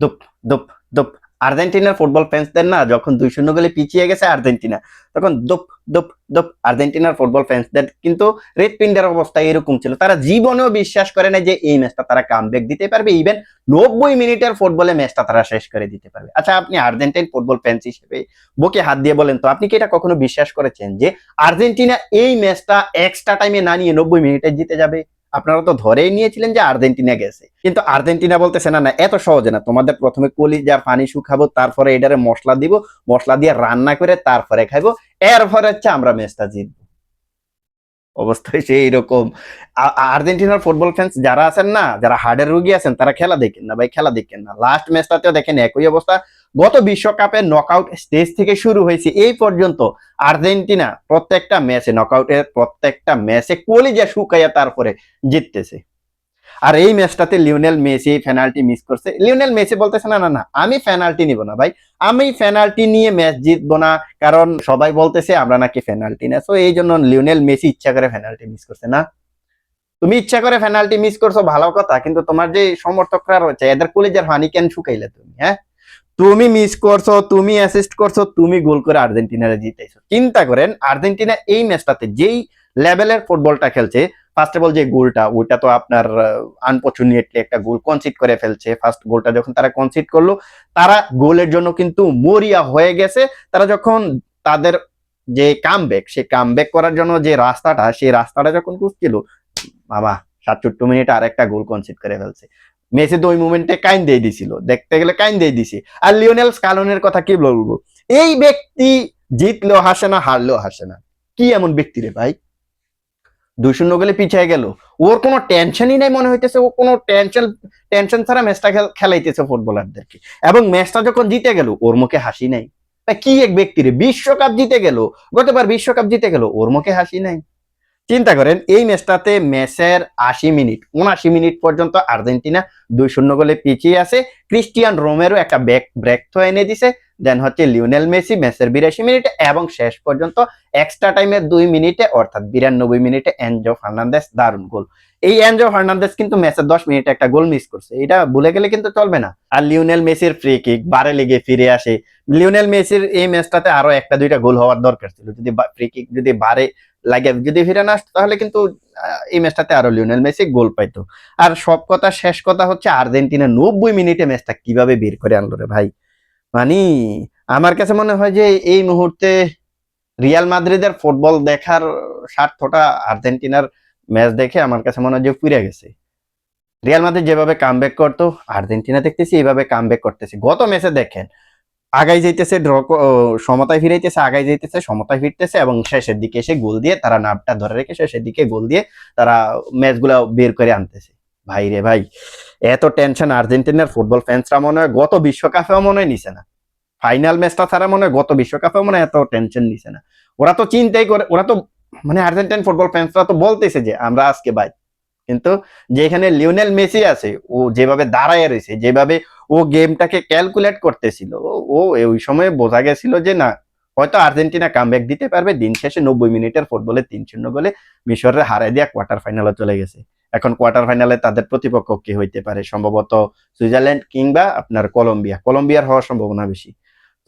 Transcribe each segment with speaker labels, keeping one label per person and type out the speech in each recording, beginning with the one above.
Speaker 1: দুপ দুপ দুপ। আর্জেন্টিনার ফুটবল ফ্যান্সদের না যখন 2-0 গোলে পিছিয়ে গেছে আর্জেন্টিনা, তখন দুপ দুপ দুপ। আর্জেন্টিনার ফুটবল ফ্যান্সদের কিন্তু হৃৎপিণ্ডের অবস্থা এরকম ছিল, তারা জীবনেও বিশ্বাস করে না যে এই ম্যাচটা তারা কামব্যাক দিতে পারবে, ইভেন 90 মিনিটের ফুটবলে ম্যাচটা তারা শেষ করে দিতে পারবে। আচ্ছা, আপনি আর্জেন্টাইন ফুটবল ফ্যান্স হিসেবে বুকে হাত দিয়ে বলেন তো, আপনি কি এটা কখনো বিশ্বাস করেছেন যে আর্জেন্টিনা এই ম্যাচটা এক্সট্রা টাইমে না নিয়ে 90 মিনিটে জিতে যাবে? আপনারা তো ধরেই নিয়েছিলেন যে আর্জেন্টিনা গেছে, কিন্তু আর্জেন্টিনা বলতেছে না না, এত সহজে না, তোমাদের প্রথমে কলিজার পানি শুকাবো, তারপরে এটারে মশলা দিব, মশলা দিয়ে রান্না করে তারপরে খাইবো, এরপরে হচ্ছে আমরা ম্যাচটা জিতবো। অবস্থায় সেই এরকম। আর্জেন্টিনার ফুটবল ফ্যান্স যারা আছেন না, যারা হার্টের রোগী আছেন, তারা খেলা দেখেন না ভাই, খেলা দেখেন না। লাস্ট ম্যাচটাতেও দেখেন একই অবস্থা। গত বিশ্বকাপের নকআউট স্টেজ থেকে শুরু হয়েছে এই পর্যন্ত আর্জেন্টিনা প্রত্যেকটা ম্যাচে, নকআউটের প্রত্যেকটা ম্যাচে কলিজা শুকাইয়া তারপরে জিততেছে। আর এই ম্যাচটাতে লিওনেল মেসি পেনাল্টি মিস করছে। লিওনেল মেসি বলতেছে না না না, আমি পেনাল্টি নিব না ভাই, আমি পেনাল্টি নিয়ে ম্যাচ জিতবো না, কারণ সবাই বলতেছে আমরা নাকি পেনাল্টি না। সো এই জন্য লিওনেল মেসি ইচ্ছা করে পেনাল্টি মিস করছে না। তুমি ইচ্ছা করে পেনাল্টি মিস করছো ভালো কথা, কিন্তু তোমার যে সমর্থকরা রয়েছে এদের কলেজের হানি কেন শুকাইলে তুমি? হ্যাঁ, তুমি মিস করছো, তুমি অ্যাসিস্ট করছো, তুমি গোল করে আর্জেন্টিনারে জিতাইছো। চিন্তা করেন আর্জেন্টিনা এই ম্যাচটাতে যেই লেভেলের ফুটবলটা খেলছে, ফার্স্ট অফ অল যে গোলটা, ওইটা তো আপনার আনফরচুনেটলি একটা গোল কনসিড করে ফেলছে। ফার্স্ট গোলটা যখন তারা কনসিড করলো, তারা গোলের জন্য কিন্তু মরিয়া হয়ে গেছে। তারা যখন তাদের যে কামব্যাক, সে কামব্যাক করার জন্য যে রাস্তাটা, সেই রাস্তাটা যখন খুঁজছিল, বাবা 67 মিনিটে আরেকটা গোল কনসিড করে ফেলছে। মেসি তো ওই মুমেন্টে কাইন দিয়ে দিছিল, দেখতে গেলে কাইন দিয়ে দিছে। আর লিওনেল স্কালোনের কথা কি বলবো, এই ব্যক্তি জিতলেও হাসে না, হারলেও হাসে না। কি এমন ব্যক্তি রে ভাই? 2-0 গোলে পিছিয়ে গেল, ওর কোনো টেনশনই নাই মনে হইতেছে, ও কোনো টেনশন ছাড়া ম্যাচটা খেলাইতেছে ফুটবলারদেরকে। এবং ম্যাচটা যখন জিতে গেল, ওর মুখে হাসি নাই। কি এক ব্যক্তি রে, বিশ্বকাপ জিতে গেল, গতবার বিশ্বকাপ জিতে গেল, ওর মুখে হাসি নাই। চিন্তা করেন এই ম্যাচটাতে, ম্যাচের 80 মিনিট 79 মিনিট পর্যন্ত আর্জেন্টিনা 2-0 গোলে পিছিয়ে আছে। ক্রিস্টিয়ান রোমেরো একটা ব্রেক থ্রো এনে দিছে, দেন হচ্ছে লিওনেল মেসি ম্যাচের 82 মিনিটে, এবং শেষ পর্যন্ত এক্সট্রা টাইমের 2 মিনিটে অর্থাৎ 92 মিনিটে এনজো ফার্নান্দেস দারুণ গোল। এই এনজো ফার্নান্দেস কিন্তু ম্যাচের 10 মিনিটে একটা গোল মিস করছে, এটা ভুলে গেলে কিন্তু চলবে না। আর লিওনেল মেসির ফ্রি কিক বারে লেগে ফিরে আসে। লিওনেল মেসির এই ম্যাচটাতে আরো একটা দুইটা গোল হওয়ার দরকার ছিল, যদি ফ্রি কিক যদি বারে লাগে যদি ফিরে না আসতো, তাহলে কিন্তু এই ম্যাচটাতে আরো লিওনেল মেসি গোল পাইতো। আর সব কথা শেষ কথা হচ্ছে আর্জেন্টিনা 90 মিনিটে ম্যাচটা কিভাবে বের করে আনলো রে ভাই। মানে আমার কাছে মনে হয় যে এই মুহূর্তে রিয়াল মাদ্রিদের ফুটবল দেখার স্বার্থটা আর্জেন্টিনার ম্যাচ দেখে আমার কাছে মনে হয় যে পুড়ে গেছে। রিয়াল মাদ্রিদ যেভাবে কামব্যাক করতো, আর্জেন্টিনা দেখতেছি এইভাবে কামব্যাক করতেছে। গত ম্যাচে দেখেন আগাই যাইতেছে, সমতায় ফিরাইতেছে, আগাই যাইতেছে, সমতায় ফিরতেছে, এবং শেষের দিকে এসে গোল দিয়ে তারা নাপটা ধরে রেখে শেষের দিকে গোল দিয়ে তারা ম্যাচগুলো বের করে আনতেছে। ভাই রে ভাই, এত টেনশন আর্জেন্টিনার ফুটবল ফ্যান্সরা মনে হয় গত বিশ্বকাপেও মনে হয় নিছে না। ফাইনাল ম্যাচটা ছাড়া মনে হয় গত বিশ্বকাপেও মনে হয় এত টেনশন নিছে না। ওরা তো চিন্তাই করে, ওরা তো মানে আর্জেন্টাইন ফুটবল ফ্যান্সরা তো বলতেছে যে আমরা আজকে বাই, কিন্তু যেখানে লিওনেল মেসি আছে, ও যেভাবে দাঁড়ায় রয়েছে, যেভাবে ও গেমটাকে ক্যালকুলেট করতেছিল, ও ওই সময় বোঝা গেছিল যে না, হয়তো আর্জেন্টিনা কামব্যাক দিতে পারবে। দিন শেষে 90 মিনিটের ফুটবলে 3-0 গোলে মিশরে হারাই দিয়ে কোয়ার্টার ফাইনালে চলে গেছে। এখন কোয়ার্টার ফাইনালে তাদের প্রতিপক্ষ কি হইতে পারে? সম্ভবত সুইজারল্যান্ড কিংবা আপনার কলম্বিয়া। কলম্বিয়ার হওয়ার সম্ভাবনা বেশি।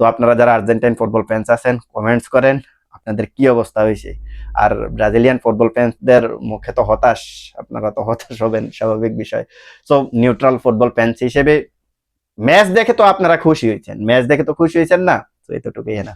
Speaker 1: তো আপনারা যারা আর্জেন্টাইন ফুটবল ফ্যান্স আছেন, কমেন্টস করেন আপনাদের কি অবস্থা হয়েছে। আর ব্রাজিলিয়ান ফুটবল ফ্যান্সদের মুখে তো হতাশ, আপনারা তো হতাশ হবেন, স্বাভাবিক বিষয়। সো নিউট্রাল ফুটবল ফ্যান্স হিসেবে ম্যাচ দেখে তো আপনারা খুশি হয়েছেন, ম্যাচ দেখে তো খুশি হয়েছেন না, তো এতটুকুই না।